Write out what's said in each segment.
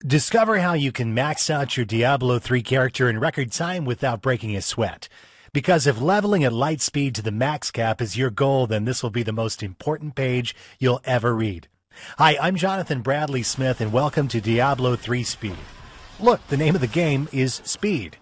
Discover how you can max out your Diablo 3 character in record time without breaking a sweat. Because if leveling at light speed to the max cap is your goal, then this will be the most important page you'll ever read. Hi, I'm Jonathan Bradley Smith, and welcome to Diablo 3 Speed. Look, the name of the game is Speed.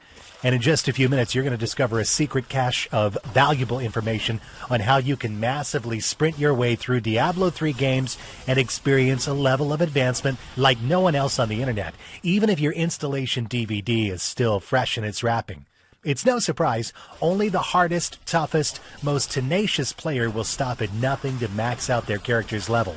And in just a few minutes, you're going to discover a secret cache of valuable information on how you can massively sprint your way through Diablo 3 games and experience a level of advancement like no one else on the internet, even if your installation DVD is still fresh in its wrapping. It's no surprise, only the hardest, toughest, most tenacious player will stop at nothing to max out their character's level.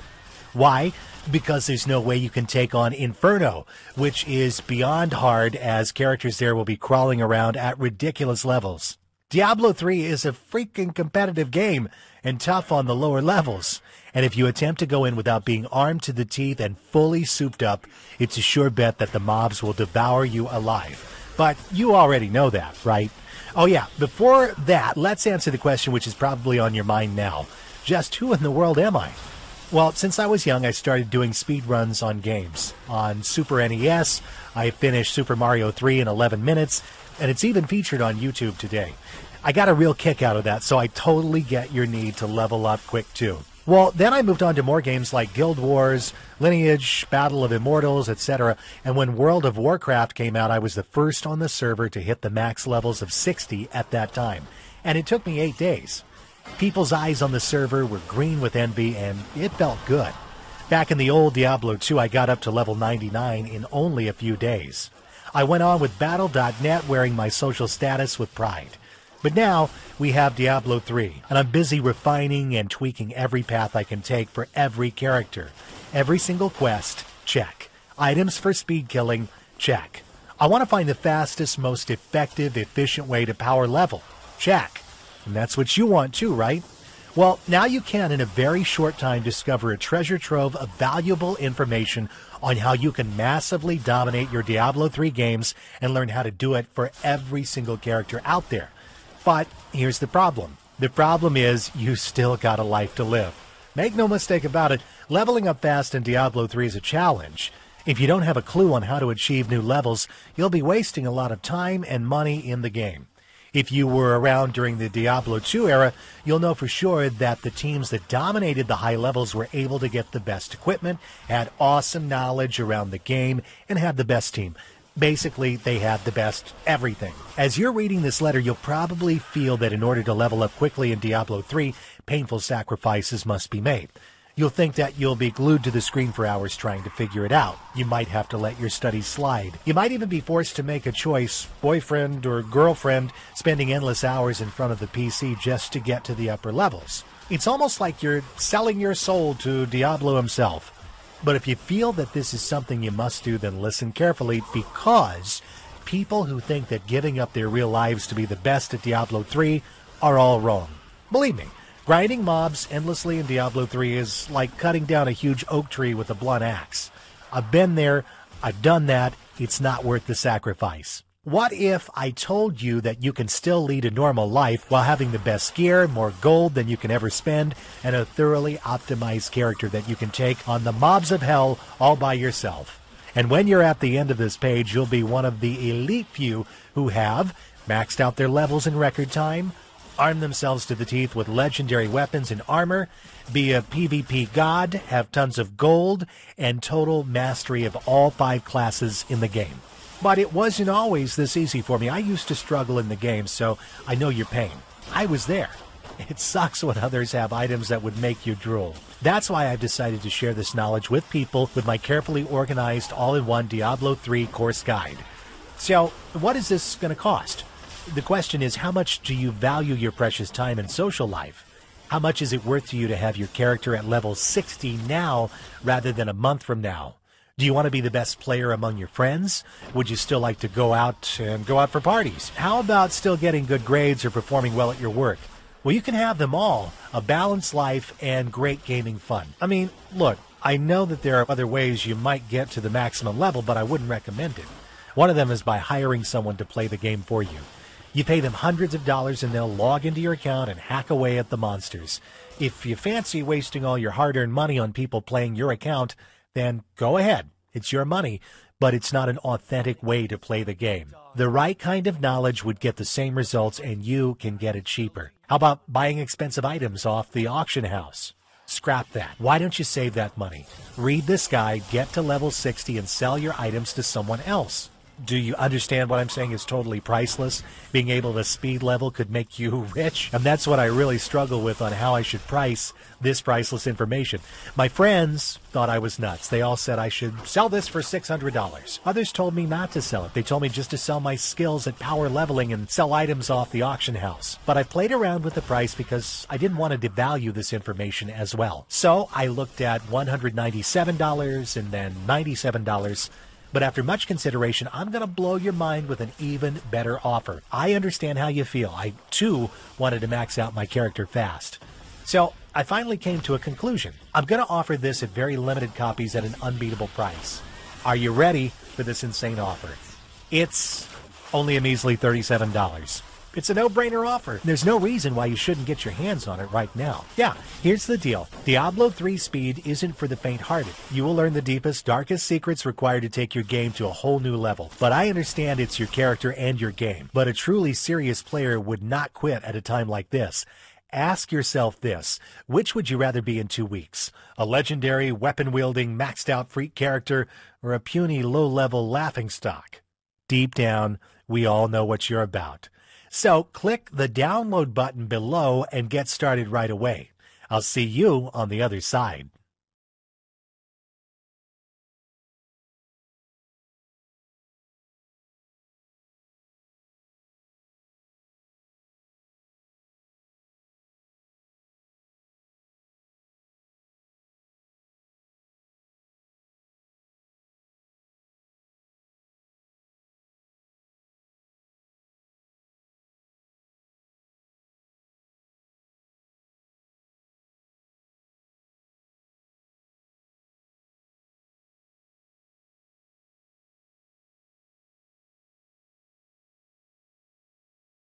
Why? Because there's no way you can take on Inferno, which is beyond hard, as characters there will be crawling around at ridiculous levels. Diablo 3 is a freaking competitive game and tough on the lower levels. And if you attempt to go in without being armed to the teeth and fully souped up, it's a sure bet that the mobs will devour you alive. But you already know that, right? Oh yeah, before that, let's answer the question which is probably on your mind now. Just who in the world am I? Well, since I was young, I started doing speed runs on games. On Super NES, I finished Super Mario 3 in 11 minutes, and it's even featured on YouTube today. I got a real kick out of that, so I totally get your need to level up quick too. Well, then I moved on to more games like Guild Wars, Lineage, Battle of Immortals, etc. And when World of Warcraft came out, I was the first on the server to hit the max levels of 60 at that time. And it took me 8 days. People's eyes on the server were green with envy, and it felt good. Back in the old Diablo 2, I got up to level 99 in only a few days. I went on with Battle.net, wearing my social status with pride. But now, we have Diablo 3, and I'm busy refining and tweaking every path I can take for every character. Every single quest, check. Items for speed killing, check. I want to find the fastest, most effective, efficient way to power level, check. And that's what you want too, right? Well, now you can, in a very short time, discover a treasure trove of valuable information on how you can massively dominate your Diablo 3 games and learn how to do it for every single character out there. But here's the problem. The problem is you still got a life to live. Make no mistake about it, leveling up fast in Diablo 3 is a challenge. If you don't have a clue on how to achieve new levels, you'll be wasting a lot of time and money in the game. If you were around during the Diablo 2 era, you'll know for sure that the teams that dominated the high levels were able to get the best equipment, had awesome knowledge around the game, and had the best team. Basically, they had the best everything. As you're reading this letter, you'll probably feel that in order to level up quickly in Diablo 3, painful sacrifices must be made. You'll think that you'll be glued to the screen for hours trying to figure it out. You might have to let your studies slide. You might even be forced to make a choice, boyfriend or girlfriend, spending endless hours in front of the PC just to get to the upper levels. It's almost like you're selling your soul to Diablo himself. But if you feel that this is something you must do, then listen carefully, because people who think that giving up their real lives to be the best at Diablo 3 are all wrong. Believe me. Grinding mobs endlessly in Diablo 3 is like cutting down a huge oak tree with a blunt axe. I've been there, I've done that, it's not worth the sacrifice. What if I told you that you can still lead a normal life while having the best gear, more gold than you can ever spend, and a thoroughly optimized character that you can take on the mobs of hell all by yourself? And when you're at the end of this page, you'll be one of the elite few who have maxed out their levels in record time, arm themselves to the teeth with legendary weapons and armor, be a PvP god, have tons of gold, and total mastery of all 5 classes in the game. But it wasn't always this easy for me. I used to struggle in the game, so I know your pain. I was there. It sucks when others have items that would make you drool. That's why I've decided to share this knowledge with people with my carefully organized all-in-one Diablo 3 course guide. So, what is this going to cost? The question is, how much do you value your precious time and social life? How much is it worth to you to have your character at level 60 now rather than a month from now? Do you want to be the best player among your friends? Would you still like to go out for parties? How about still getting good grades or performing well at your work? Well, you can have them all, a balanced life and great gaming fun. I mean, look, I know that there are other ways you might get to the maximum level, but I wouldn't recommend it. One of them is by hiring someone to play the game for you. You pay them hundreds of dollars and they'll log into your account and hack away at the monsters. If you fancy wasting all your hard-earned money on people playing your account, then go ahead. It's your money. but it's not an authentic way to play the game. The right kind of knowledge would get the same results, and you can get it cheaper. How about buying expensive items off the auction house? Scrap that. Why don't you save that money? Read this guide, get to level 60, and sell your items to someone else. Do you understand what I'm saying is totally priceless? Being able to speed level could make you rich? And that's what I really struggle with on how I should price this priceless information. My friends thought I was nuts. They all said I should sell this for $600. Others told me not to sell it. They told me just to sell my skills at power leveling and sell items off the auction house. But I played around with the price because I didn't want to devalue this information as well. So I looked at $197 and then $97. But after much consideration, I'm going to blow your mind with an even better offer. I understand how you feel. I, too, wanted to max out my character fast. So I finally came to a conclusion. I'm going to offer this at very limited copies at an unbeatable price. Are you ready for this insane offer? It's only a measly $37. It's a no-brainer offer. There's no reason why you shouldn't get your hands on it right now. Yeah, here's the deal. Diablo 3 speed isn't for the faint-hearted. You will learn the deepest, darkest secrets required to take your game to a whole new level. But I understand it's your character and your game. But a truly serious player would not quit at a time like this. Ask yourself this. Which would you rather be in 2 weeks? A legendary, weapon-wielding, maxed-out freak character, or a puny, low-level laughingstock? Deep down, we all know what you're about. So click the download button below and get started right away. I'll see you on the other side.